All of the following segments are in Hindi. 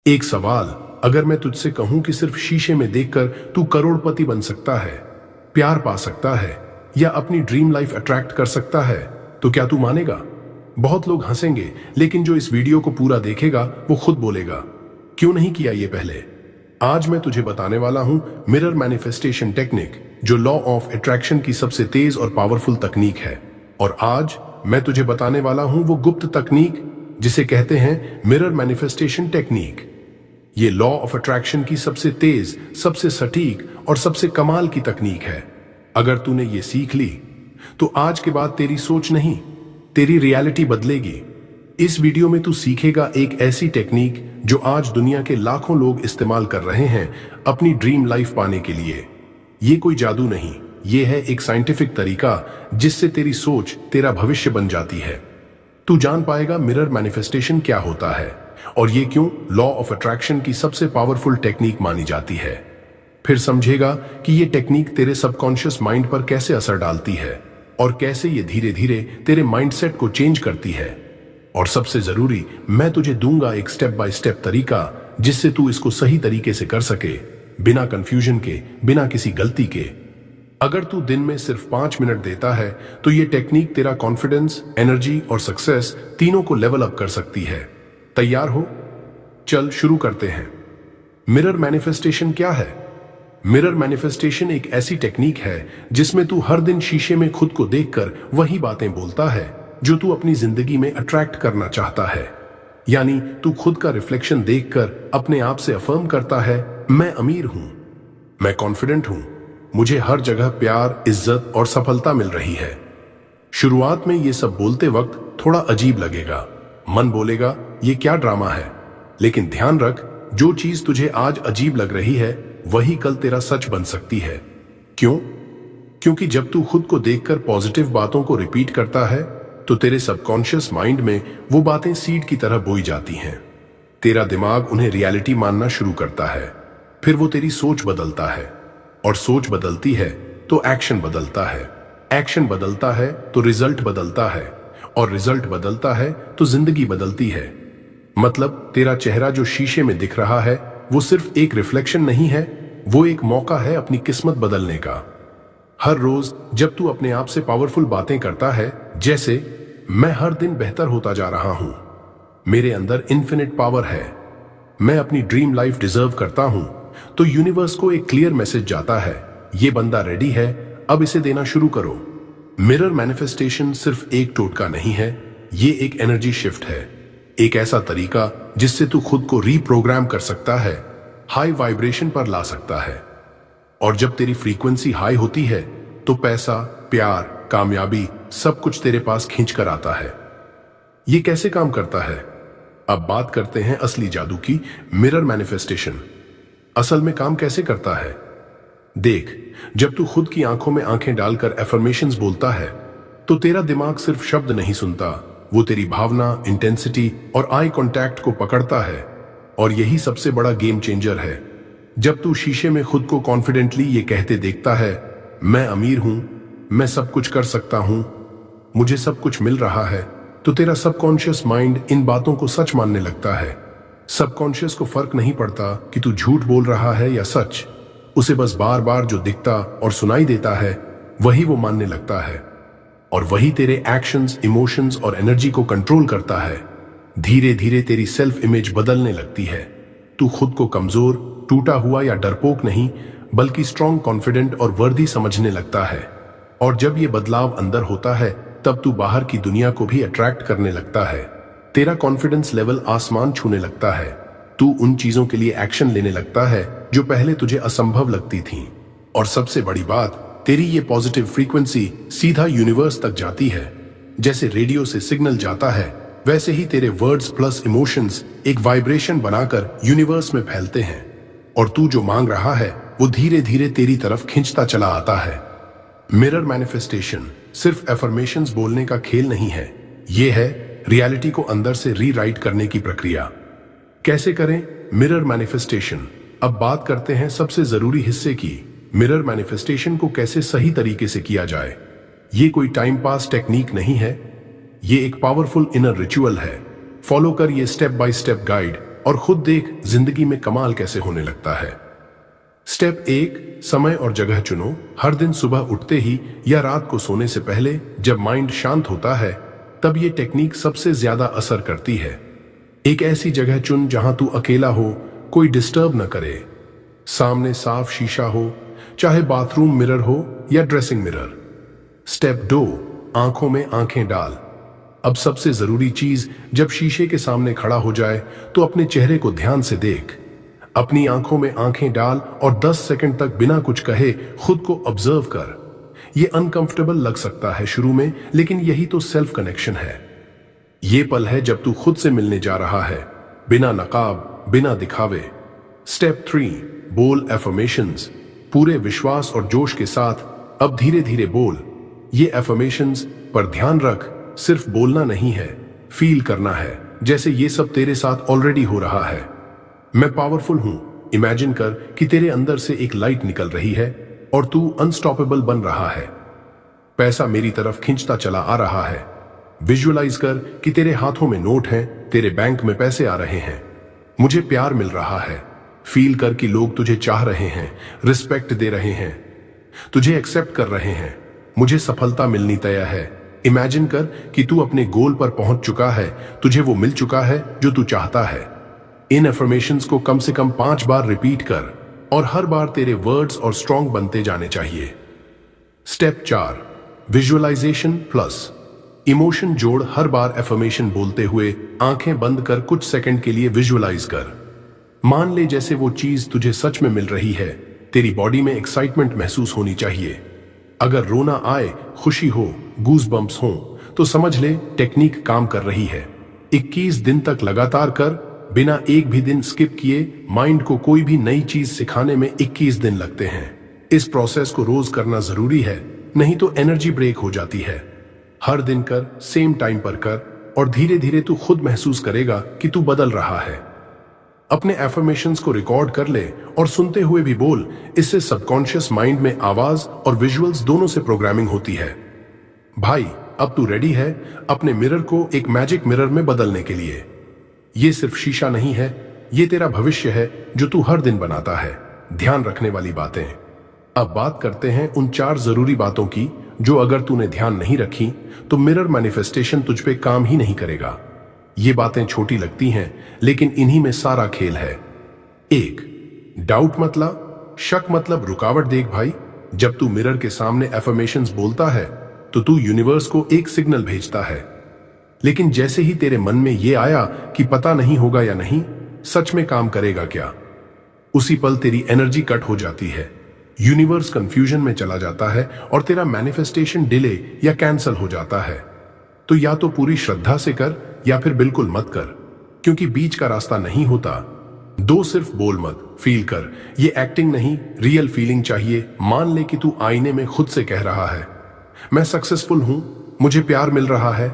एक सवाल, अगर मैं तुझसे कहूं कि सिर्फ शीशे में देखकर तू करोड़पति बन सकता है, प्यार पा सकता है या अपनी ड्रीम लाइफ अट्रैक्ट कर सकता है, तो क्या तू मानेगा? बहुत लोग हंसेंगे, लेकिन जो इस वीडियो को पूरा देखेगा वो खुद बोलेगा, क्यों नहीं किया ये पहले? आज मैं तुझे बताने वाला हूं मिरर मैनिफेस्टेशन टेक्निक, जो लॉ ऑफ अट्रैक्शन की सबसे तेज और पावरफुल तकनीक है। और आज मैं तुझे बताने वाला हूं वो गुप्त तकनीक जिसे कहते हैं मिरर मैनिफेस्टेशन टेक्निक। ये लॉ ऑफ अट्रैक्शन की सबसे तेज, सबसे सटीक और सबसे कमाल की तकनीक है। अगर तूने ये सीख ली तो आज के बाद तेरी सोच नहीं, तेरी रियलिटी बदलेगी। इस वीडियो में तू सीखेगा एक ऐसी टेक्निक जो आज दुनिया के लाखों लोग इस्तेमाल कर रहे हैं अपनी ड्रीम लाइफ पाने के लिए। ये कोई जादू नहीं, ये है एक साइंटिफिक तरीका जिससे तेरी सोच तेरा भविष्य बन जाती है। तू जान पाएगा मिरर मैनिफेस्टेशन क्या होता है और ये क्यों लॉ ऑफ अट्रैक्शन की सबसे पावरफुल टेक्निक मानी जाती है। फिर समझेगा कि ये टेक्निक तेरे सबकॉन्शियस माइंड पर कैसे असर डालती है और कैसे ये धीरे धीरे तेरे माइंडसेट को चेंज करती है। और सबसे जरूरी, मैं तुझे दूंगा एक स्टेप बाय स्टेप तरीका जिससे तू इसको सही तरीके से कर सके, बिना कंफ्यूजन के, बिना किसी गलती के। अगर तू दिन में सिर्फ 5 मिनट देता है तो ये टेक्निक तेरा कॉन्फिडेंस, एनर्जी और सक्सेस तीनों को लेवल अप कर सकती है। तैयार हो? चल शुरू करते हैं। मिरर मैनिफेस्टेशन क्या है? मिरर मैनिफेस्टेशन एक ऐसी टेक्निक है जिसमें तू हर दिन शीशे में खुद को देखकर वही बातें बोलता है जो तू अपनी जिंदगी में अट्रैक्ट करना चाहता है। यानी तू खुद का रिफ्लेक्शन देखकर अपने आप से अफर्म करता है, मैं अमीर हूं, मैं कॉन्फिडेंट हूं, मुझे हर जगह प्यार, इज्जत और सफलता मिल रही है। शुरुआत में ये सब बोलते वक्त थोड़ा अजीब लगेगा, मन बोलेगा ये क्या ड्रामा है। लेकिन ध्यान रख, जो चीज तुझे आज अजीब लग रही है वही कल तेरा सच बन सकती है। क्यों? क्योंकि जब तू खुद को देखकर पॉजिटिव बातों को रिपीट करता है तो तेरे सबकॉन्शियस माइंड में वो बातें सीड की तरह बोई जाती हैं। तेरा दिमाग उन्हें रियलिटी मानना शुरू करता है। फिर वो तेरी सोच बदलता है और सोच बदलती है तो एक्शन बदलता है, एक्शन बदलता है तो रिजल्ट बदलता है और रिजल्ट बदलता है तो जिंदगी बदलती है। मतलब तेरा चेहरा जो शीशे में दिख रहा है वो सिर्फ एक रिफ्लेक्शन नहीं है, वो एक मौका है अपनी किस्मत बदलने का। हर रोज जब तू अपने आप से पावरफुल बातें करता है, जैसे मैं हर दिन बेहतर होता जा रहा हूं, मेरे अंदर इन्फिनिट पावर है, मैं अपनी ड्रीम लाइफ डिजर्व करता हूं, तो यूनिवर्स को एक क्लियर मैसेज जाता है, ये बंदा रेडी है, अब इसे देना शुरू करो। मिरर मैनिफेस्टेशन सिर्फ एक टोटका नहीं है, ये एक एनर्जी शिफ्ट है, एक ऐसा तरीका जिससे तू खुद को रीप्रोग्राम कर सकता है, हाई वाइब्रेशन पर ला सकता है। और जब तेरी फ्रीक्वेंसी हाई होती है तो पैसा, प्यार, कामयाबी सब कुछ तेरे पास खींच कर आता है। ये कैसे काम करता है? अब बात करते हैं असली जादू की, मिरर मैनिफेस्टेशन असल में काम कैसे करता है। देख, जब तू खुद की आंखों में आंखें डालकर एफर्मेशंस बोलता है तो तेरा दिमाग सिर्फ शब्द नहीं सुनता, वो तेरी भावना, इंटेंसिटी और आई कांटेक्ट को पकड़ता है। और यही सबसे बड़ा गेम चेंजर है। जब तू शीशे में खुद को कॉन्फिडेंटली ये कहते देखता है, मैं अमीर हूं, मैं सब कुछ कर सकता हूं, मुझे सब कुछ मिल रहा है, तो तेरा सबकॉन्शियस माइंड इन बातों को सच मानने लगता है। सबकॉन्शियस को फर्क नहीं पड़ता कि तू झूठ बोल रहा है या सच, उसे बस बार बार जो दिखता और सुनाई देता है वही वो मानने लगता है। और वही तेरे एक्शंस, इमोशंस और एनर्जी को कंट्रोल करता है। धीरे धीरे तेरी सेल्फ इमेज बदलने लगती है। तू खुद को कमजोर, टूटा हुआ या डरपोक नहीं, बल्कि स्ट्रॉन्ग, कॉन्फिडेंट और वर्दी समझने लगता है। और जब ये बदलाव अंदर होता है तब तू बाहर की दुनिया को भी अट्रैक्ट करने लगता है। तेरा कॉन्फिडेंस लेवल आसमान छूने लगता है। तू उन चीजों के लिए एक्शन लेने लगता है जो पहले तुझे असंभव लगती थीं। और सबसे बड़ी बात, तेरी ये पॉजिटिव फ्रीक्वेंसी सीधा यूनिवर्स तक जाती है। जैसे रेडियो से सिग्नल जाता है, वैसे ही तेरे वर्ड्स प्लस इमोशंस एक वाइब्रेशन बनाकर यूनिवर्स में फैलते हैं। और तू जो मांग रहा है वो धीरे धीरे तेरी तरफ खींचता चला आता है। मिरर मैनिफेस्टेशन सिर्फ एफर्मेशंस बोलने का खेल नहीं है, ये है रियलिटी को अंदर से रीराइट करने की प्रक्रिया। कैसे करें मिरर मैनिफेस्टेशन? अब बात करते हैं सबसे जरूरी हिस्से की, मिरर मैनिफेस्टेशन को कैसे सही तरीके से किया जाए। ये कोई टाइम पास टेक्निक नहीं है, ये एक पावरफुल इनर रिचुअल है। फॉलो कर ये स्टेप बाय स्टेप गाइड और खुद देख जिंदगी में कमाल कैसे होने लगता है। स्टेप 1, समय और जगह चुनो। हर दिन सुबह उठते ही या रात को सोने से पहले जब माइंड शांत होता है तब ये टेक्निक सबसे ज्यादा असर करती है। एक ऐसी जगह चुन जहां तू अकेला हो, कोई डिस्टर्ब न करे। सामने साफ शीशा हो, चाहे बाथरूम मिरर हो या ड्रेसिंग मिरर। स्टेप 2, आंखों में आंखें डाल। अब सबसे जरूरी चीज, जब शीशे के सामने खड़ा हो जाए तो अपने चेहरे को ध्यान से देख। अपनी आंखों में आंखें डाल और 10 सेकंड तक बिना कुछ कहे खुद को ऑब्जर्व कर। यह अनकंफर्टेबल लग सकता है शुरू में, लेकिन यही तो सेल्फ कनेक्शन है। ये पल है जब तू खुद से मिलने जा रहा है, बिना नकाब, बिना दिखावे। स्टेप 3, बोल एफर्मेशंस। पूरे विश्वास और जोश के साथ अब धीरे धीरे बोल। ये एफर्मेशंस पर ध्यान रख, सिर्फ बोलना नहीं है, फील करना है, जैसे ये सब तेरे साथ ऑलरेडी हो रहा है। मैं पावरफुल हूं। इमेजिन कर कि तेरे अंदर से एक लाइट निकल रही है और तू अनस्टॉपेबल बन रहा है। पैसा मेरी तरफ खींचता चला आ रहा है। विजुअलाइज कर कि तेरे हाथों में नोट हैं, तेरे बैंक में पैसे आ रहे हैं। मुझे प्यार मिल रहा है। फील कर कि लोग तुझे चाह रहे हैं, रिस्पेक्ट दे रहे हैं, तुझे एक्सेप्ट कर रहे हैं। मुझे सफलता मिलनी तय है। इमेजिन कर कि तू अपने गोल पर पहुंच चुका है, तुझे वो मिल चुका है जो तू चाहता है। इन अफर्मेशंस को कम से कम 5 बार रिपीट कर और हर बार तेरे वर्ड्स और स्ट्रॉन्ग बनते जाने चाहिए। स्टेप 4, विजुअलाइजेशन प्लस इमोशन जोड़। हर बार एफर्मेशन बोलते हुए आंखें बंद कर कुछ सेकंड के लिए विजुअलाइज कर। मान ले जैसे वो चीज तुझे सच में मिल रही है। तेरी बॉडी में एक्साइटमेंट महसूस होनी चाहिए। अगर रोना आए, खुशी हो, गूज बम्प्स हो, तो समझ ले टेक्निक काम कर रही है। 21 दिन तक लगातार कर, बिना एक भी दिन स्किप किए। माइंड को कोई भी नई चीज सिखाने में 21 दिन लगते हैं। इस प्रोसेस को रोज करना जरूरी है, नहीं तो एनर्जी ब्रेक हो जाती है। हर दिन कर, सेम टाइम पर कर और धीरे धीरे तू खुद महसूस करेगा कि तू बदल रहा है। अपने एफर्मेशंस को रिकॉर्ड कर ले और सुनते हुए भी बोल। इससे सबकॉन्शियस माइंड में आवाज और विजुअल्स दोनों से प्रोग्रामिंग होती है। भाई, अब तू रेडी है अपने मिरर को एक मैजिक मिरर में बदलने के लिए। ये सिर्फ शीशा नहीं है, ये तेरा भविष्य है जो तू हर दिन बनाता है। ध्यान रखने वाली बातें। अब बात करते हैं उन 4 जरूरी बातों की जो अगर तूने ध्यान नहीं रखी तो मिरर मैनिफेस्टेशन तुझ पे काम ही नहीं करेगा। ये बातें छोटी लगती हैं, लेकिन इन्हीं में सारा खेल है। 1, डाउट मतलब शक मतलब रुकावट। देख भाई, जब तू मिरर के सामने एफर्मेशंस बोलता है तो तू यूनिवर्स को एक सिग्नल भेजता है। लेकिन जैसे ही तेरे मन में ये आया कि पता नहीं होगा या नहीं, सच में काम करेगा क्या, उसी पल तेरी एनर्जी कट हो जाती है। यूनिवर्स कंफ्यूजन में चला जाता है और तेरा मैनिफेस्टेशन डिले या कैंसल हो जाता है। तो या तो पूरी श्रद्धा से कर या फिर बिल्कुल मत कर, क्योंकि बीच का रास्ता नहीं होता। 2, सिर्फ बोल मत, फील कर। ये एक्टिंग नहीं, रियल फीलिंग चाहिए। मान ले कि तू आईने में खुद से कह रहा है, मैं सक्सेसफुल हूं, मुझे प्यार मिल रहा है,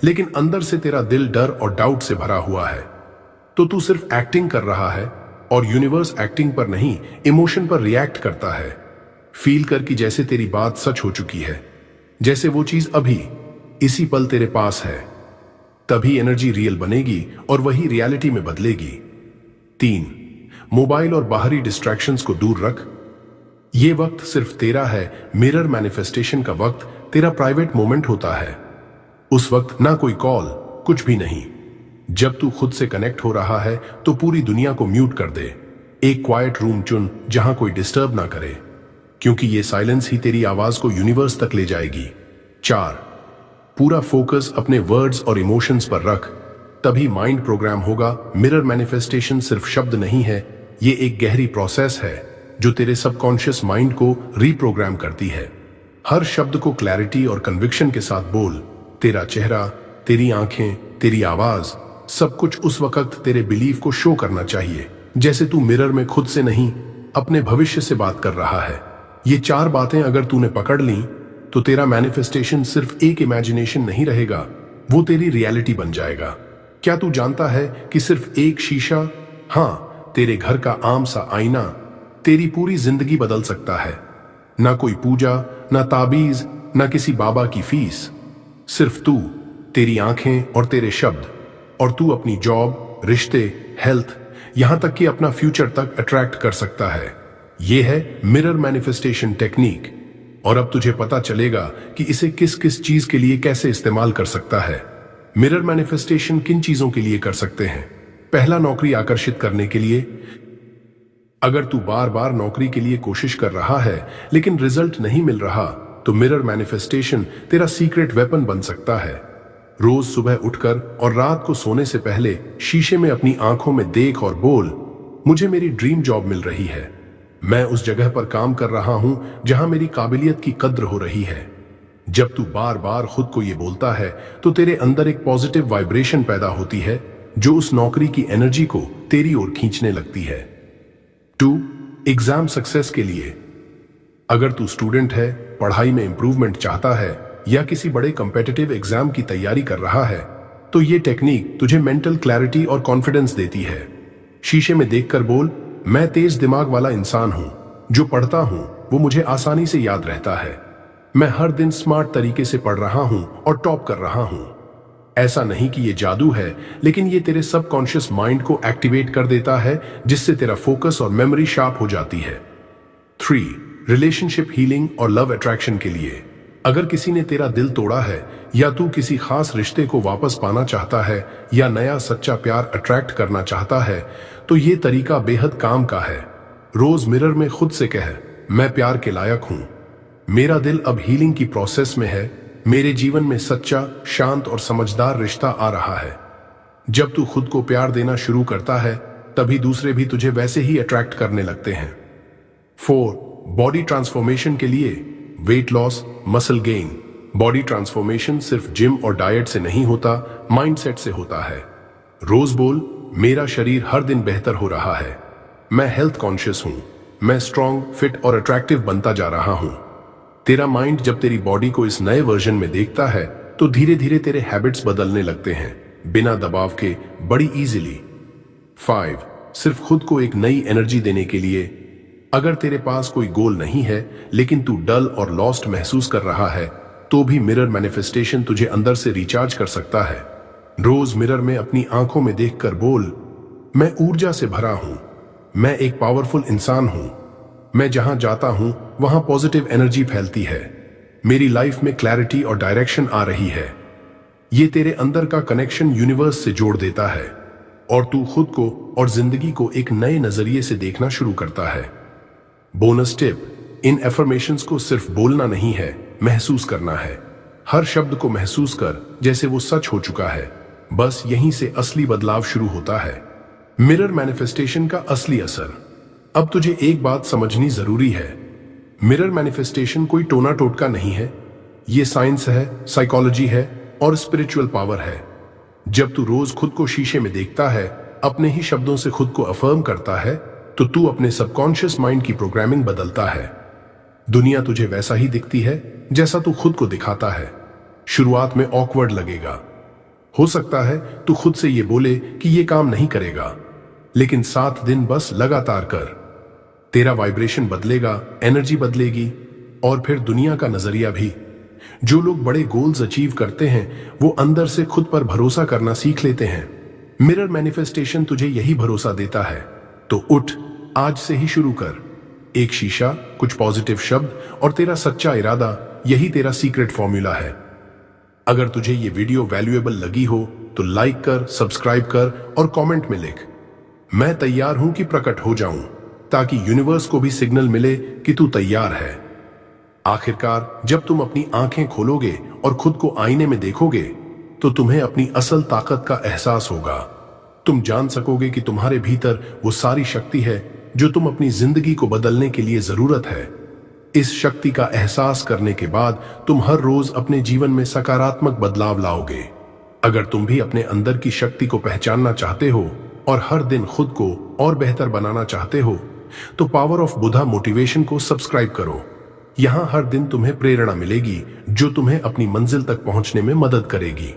लेकिन अंदर से तेरा दिल डर और डाउट से भरा हुआ है। तो तू सिर्फ एक्टिंग कर रहा है और यूनिवर्स एक्टिंग पर नहीं, इमोशन पर रिएक्ट करता है। फील कर कि जैसे तेरी बात सच हो चुकी है, जैसे वो चीज अभी इसी पल तेरे पास है। तभी एनर्जी रियल बनेगी और वही रियलिटी में बदलेगी। 3, मोबाइल और बाहरी डिस्ट्रैक्शंस को दूर रख। ये वक्त सिर्फ तेरा है। मिरर मैनिफेस्टेशन का वक्त तेरा प्राइवेट मोमेंट होता है। उस वक्त ना कोई कॉल, कुछ भी नहीं। जब तू खुद से कनेक्ट हो रहा है तो पूरी दुनिया को म्यूट कर दे। एक क्वाइट रूम चुन जहां कोई डिस्टर्ब ना करे, क्योंकि ये साइलेंस ही तेरी आवाज को यूनिवर्स तक ले जाएगी। 4, पूरा फोकस अपने वर्ड्स और इमोशंस पर रख, तभी माइंड प्रोग्राम होगा। मिरर मैनिफेस्टेशन सिर्फ शब्द नहीं है, ये एक गहरी प्रोसेस है जो तेरे सबकॉन्शियस माइंड को रीप्रोग्राम करती है। हर शब्द को क्लैरिटी और कन्विक्शन के साथ बोल। तेरा चेहरा, तेरी आंखें, तेरी आवाज, सब कुछ उस वक्त तेरे बिलीफ को शो करना चाहिए, जैसे तू मिरर में खुद से नहीं, अपने भविष्य से बात कर रहा है। ये 4 बातें अगर तूने पकड़ ली तो तेरा मैनिफेस्टेशन सिर्फ एक इमेजिनेशन नहीं रहेगा, वो तेरी रियलिटी बन जाएगा। क्या तू जानता है कि सिर्फ एक शीशा, हाँ, तेरे घर का आम सा आईना तेरी पूरी जिंदगी बदल सकता है। ना कोई पूजा, ना ताबीज, ना किसी बाबा की फीस, सिर्फ तू, तेरी आंखें और तेरे शब्द। और तू अपनी जॉब, रिश्ते, हेल्थ, यहां तक कि अपना फ्यूचर तक अट्रैक्ट कर सकता है। यह है मिरर मैनिफेस्टेशन टेक्निक। और अब तुझे पता चलेगा कि इसे किस किस चीज के लिए कैसे इस्तेमाल कर सकता है। मिरर मैनिफेस्टेशन किन चीजों के लिए कर सकते हैं? पहला, नौकरी आकर्षित करने के लिए। अगर तू बार बार नौकरी के लिए कोशिश कर रहा है लेकिन रिजल्ट नहीं मिल रहा, तो मिरर मैनिफेस्टेशन तेरा सीक्रेट वेपन बन सकता है। रोज सुबह उठकर और रात को सोने से पहले शीशे में अपनी आंखों में देख और बोल, मुझे मेरी ड्रीम जॉब मिल रही है। मैं उस जगह पर काम कर रहा हूं जहां मेरी काबिलियत की कद्र हो रही है। जब तू बार बार खुद को यह बोलता है तो तेरे अंदर एक पॉजिटिव वाइब्रेशन पैदा होती है जो उस नौकरी की एनर्जी को तेरी ओर खींचने लगती है। 2, एग्जाम सक्सेस के लिए। अगर तू स्टूडेंट है, पढ़ाई में इंप्रूवमेंट चाहता है या किसी बड़े कॉम्पिटिटिव एग्जाम की तैयारी कर रहा है, तो ये टेक्निक तुझे मेंटल क्लैरिटी और कॉन्फिडेंस देती है। शीशे में देखकर बोल, मैं तेज दिमाग वाला इंसान हूं, जो पढ़ता हूं वो मुझे आसानी से याद रहता है। मैं हर दिन स्मार्ट तरीके से पढ़ रहा हूं और टॉप कर रहा हूं। ऐसा नहीं कि ये जादू है, लेकिन ये तेरे सबकॉन्शियस माइंड को एक्टिवेट कर देता है, जिससे तेरा फोकस और मेमोरी शार्प हो जाती है। 3, रिलेशनशिप हीलिंग और लव अट्रैक्शन के लिए। अगर किसी ने तेरा दिल तोड़ा है या तू किसी खास रिश्ते को वापस पाना चाहता है या नया सच्चा प्यार अट्रैक्ट करना चाहता है, तो ये तरीका बेहद काम का है। रोज मिरर में खुद से कह, मैं प्यार के लायक हूं, मेरा दिल अब हीलिंग की प्रोसेस में है, मेरे जीवन में सच्चा, शांत और समझदार रिश्ता आ रहा है। जब तू खुद को प्यार देना शुरू करता है, तभी दूसरे भी तुझे वैसे ही अट्रैक्ट करने लगते हैं। 4, बॉडी ट्रांसफॉर्मेशन के लिए। Weight loss, muscle gain. Body transformation सिर्फ जिम और डाइट से नहीं होता, माइंडसेट से होता है। रोज बोल, मेरा शरीर हर दिन बेहतर हो रहा है, मैं हेल्थ कॉन्शियस हूं, मैं स्ट्रांग, फिट और अट्रैक्टिव बनता जा रहा हूं। तेरा माइंड जब तेरी बॉडी को इस नए वर्जन में देखता है तो धीरे धीरे तेरे हैबिट्स बदलने लगते हैं, बिना दबाव के, बड़ी इजीली। 5, सिर्फ खुद को एक नई एनर्जी देने के लिए। अगर तेरे पास कोई गोल नहीं है लेकिन तू डल और लॉस्ट महसूस कर रहा है, तो भी मिरर मैनिफेस्टेशन तुझे अंदर से रिचार्ज कर सकता है। रोज मिरर में अपनी आंखों में देखकर बोल, मैं ऊर्जा से भरा हूं, मैं एक पावरफुल इंसान हूं, मैं जहां जाता हूं वहां पॉजिटिव एनर्जी फैलती है, मेरी लाइफ में क्लैरिटी और डायरेक्शन आ रही है। ये तेरे अंदर का कनेक्शन यूनिवर्स से जोड़ देता है और तू खुद को और जिंदगी को एक नए नजरिए से देखना शुरू करता है। बोनस टिप, इन एफर्मेशंस को सिर्फ बोलना नहीं है, महसूस करना है। हर शब्द को महसूस कर जैसे वो सच हो चुका है। बस यहीं से असली बदलाव शुरू होता है। मिरर मैनिफेस्टेशन का असली असर। अब तुझे एक बात समझनी जरूरी है, मिरर मैनिफेस्टेशन कोई टोना टोटका नहीं है, ये साइंस है, साइकोलॉजी है और स्पिरिचुअल पावर है। जब तू रोज खुद को शीशे में देखता है, अपने ही शब्दों से खुद को अफर्म करता है, तो तू अपने सबकॉन्शियस माइंड की प्रोग्रामिंग बदलता है। दुनिया तुझे वैसा ही दिखती है जैसा तू खुद को दिखाता है। शुरुआत में ऑकवर्ड लगेगा, हो सकता है तू खुद से ये बोले कि ये काम नहीं करेगा, लेकिन 7 दिन बस लगातार कर, तेरा वाइब्रेशन बदलेगा, एनर्जी बदलेगी और फिर दुनिया का नजरिया भी। जो लोग बड़े गोल्स अचीव करते हैं वो अंदर से खुद पर भरोसा करना सीख लेते हैं। मिरर मैनिफेस्टेशन तुझे यही भरोसा देता है। तो उठ, आज से ही शुरू कर। एक शीशा, कुछ पॉजिटिव शब्द और तेरा सच्चा इरादा, यही तेरा सीक्रेट फॉर्मूला है। अगर तुझे ये वीडियो वैल्यूएबल लगी हो तो लाइक कर, सब्सक्राइब कर और कमेंट में लिख, मैं तैयार हूं कि प्रकट हो जाऊं, ताकि यूनिवर्स को भी सिग्नल मिले कि तू तैयार है। आखिरकार जब तुम अपनी आंखें खोलोगे और खुद को आईने में देखोगे तो तुम्हें अपनी असल ताकत का एहसास होगा। तुम जान सकोगे कि तुम्हारे भीतर वो सारी शक्ति है जो तुम अपनी जिंदगी को बदलने के लिए जरूरत है। इस शक्ति का एहसास करने के बाद तुम हर रोज अपने जीवन में सकारात्मक बदलाव लाओगे। अगर तुम भी अपने अंदर की शक्ति को पहचानना चाहते हो और हर दिन खुद को और बेहतर बनाना चाहते हो, तो पावर ऑफ बुधा मोटिवेशन को सब्सक्राइब करो। यहां हर दिन तुम्हें प्रेरणा मिलेगी जो तुम्हें अपनी मंजिल तक पहुंचने में मदद करेगी।